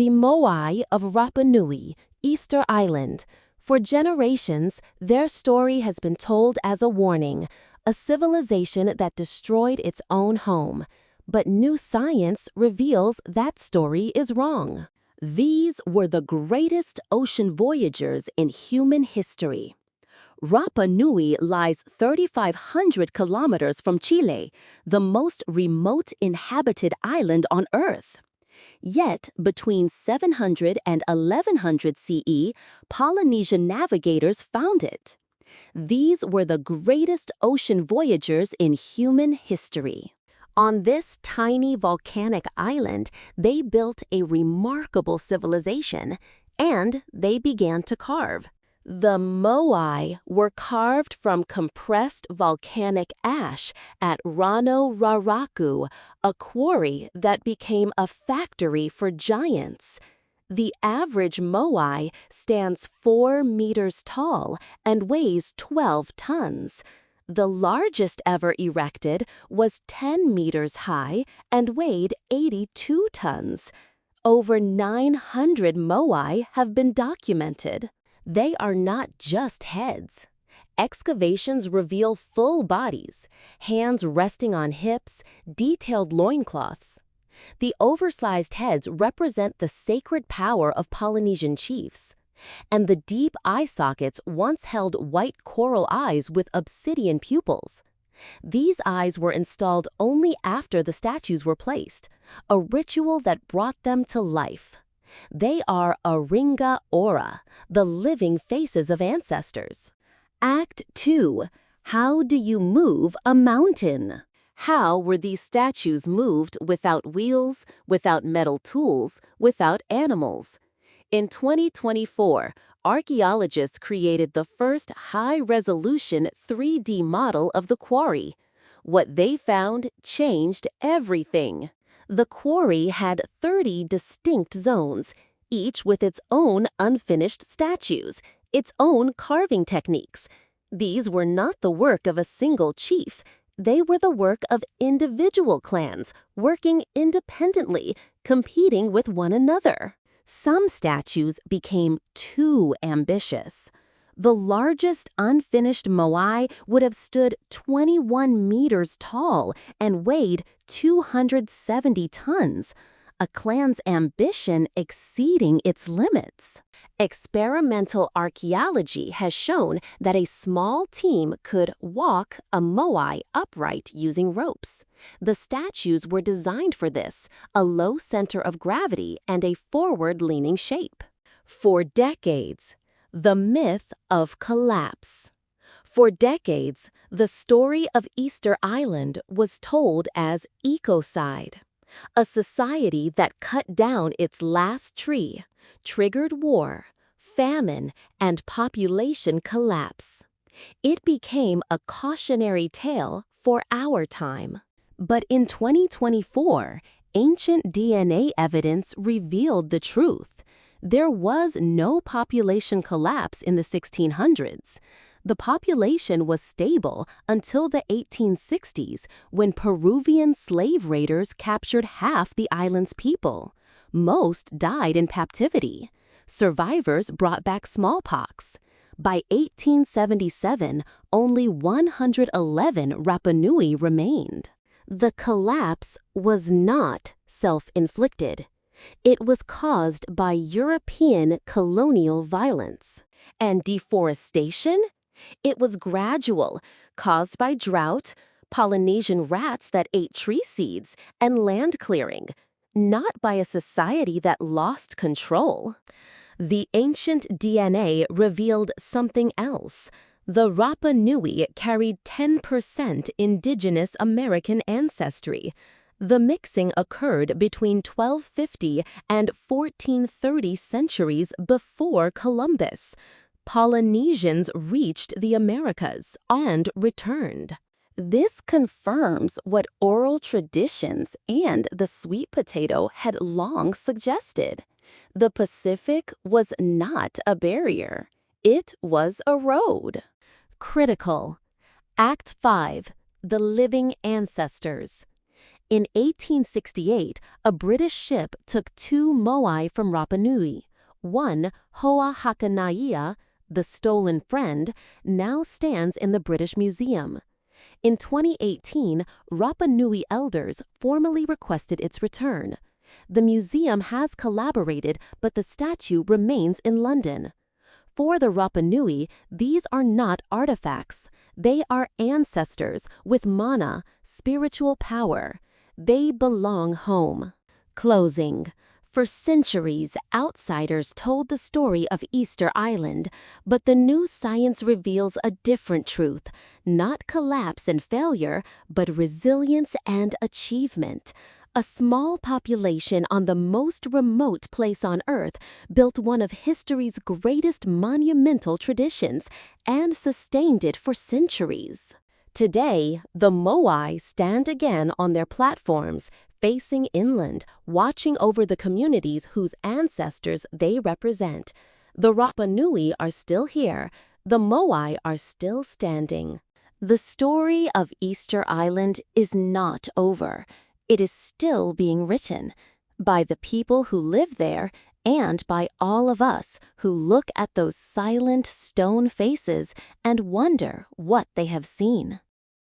the Moai of Rapa Nui, Easter Island. For generations, their story has been told as a warning, a civilization that destroyed its own home. But new science reveals that story is wrong. These were the greatest ocean voyagers in human history. Rapa Nui lies 3,500 kilometers from Chile, the most remote inhabited island on Earth. Yet, between 700 and 1100 CE, Polynesian navigators found it. These were the greatest ocean voyagers in human history. On this tiny volcanic island, they built a remarkable civilization, and they began to carve. The moai were carved from compressed volcanic ash at Rano Raraku, a quarry that became a factory for giants. The average moai stands 4 meters tall and weighs 12 tons. The largest ever erected was 10 meters high and weighed 82 tons. Over 900 moai have been documented. They are not just heads. Excavations reveal full bodies, hands resting on hips, detailed loincloths. The oversized heads represent the sacred power of Polynesian chiefs, and the deep eye sockets once held white coral eyes with obsidian pupils. These eyes were installed only after the statues were placed, a ritual that brought them to life. They are Aringa Ora, the living faces of ancestors. Act 2. How do you move a mountain? How were these statues moved without wheels, without metal tools, without animals? In 2024, archaeologists created the first high-resolution 3D model of the quarry. What they found changed everything. The quarry had 30 distinct zones, each with its own unfinished statues, its own carving techniques. These were not the work of a single chief. They were the work of individual clans, working independently, competing with one another. Some statues became too ambitious. The largest unfinished moai would have stood 21 meters tall and weighed 270 tons, a clan's ambition exceeding its limits. Experimental archaeology has shown that a small team could walk a moai upright using ropes. The statues were designed for this, a low center of gravity and a forward-leaning shape. For decades, the myth of collapse. For decades, the story of Easter Island was told as ecocide, a society that cut down its last tree, triggered war, famine, and population collapse. It became a cautionary tale for our time. But in 2024, ancient DNA evidence revealed the truth. There was no population collapse in the 1600s. The population was stable until the 1860s, when Peruvian slave raiders captured half the island's people. Most died in captivity. Survivors brought back smallpox. By 1877, only 111 Rapa Nui remained. The collapse was not self-inflicted. It was caused by European colonial violence. And deforestation? It was gradual, caused by drought, Polynesian rats that ate tree seeds, and land clearing, not by a society that lost control. The ancient DNA revealed something else. The Rapa Nui carried 10% indigenous American ancestry. The mixing occurred between 1250 and 1430 centuries before Columbus. Polynesians reached the Americas and returned. This confirms what oral traditions and the sweet potato had long suggested. The Pacific was not a barrier. It was a road. Critical. Act 5. The Living Ancestors. In 1868, a British ship took 2 moai from Rapa Nui. One, Hoa Hakanaia, the stolen friend, now stands in the British Museum. In 2018, Rapa Nui elders formally requested its return. The museum has collaborated, but the statue remains in London. For the Rapa Nui, these are not artifacts. They are ancestors with mana, spiritual power. They belong home. Closing. For centuries, outsiders told the story of Easter Island, but the new science reveals a different truth. Not collapse and failure, but resilience and achievement. A small population on the most remote place on Earth built one of history's greatest monumental traditions and sustained it for centuries. Today, the moai stand again on their platforms, facing inland, watching over the communities whose ancestors they represent. The Rapa Nui are still here. The moai are still standing. The story of Easter Island is not over. It is still being written by the people who live there and by all of us who look at those silent stone faces and wonder what they have seen.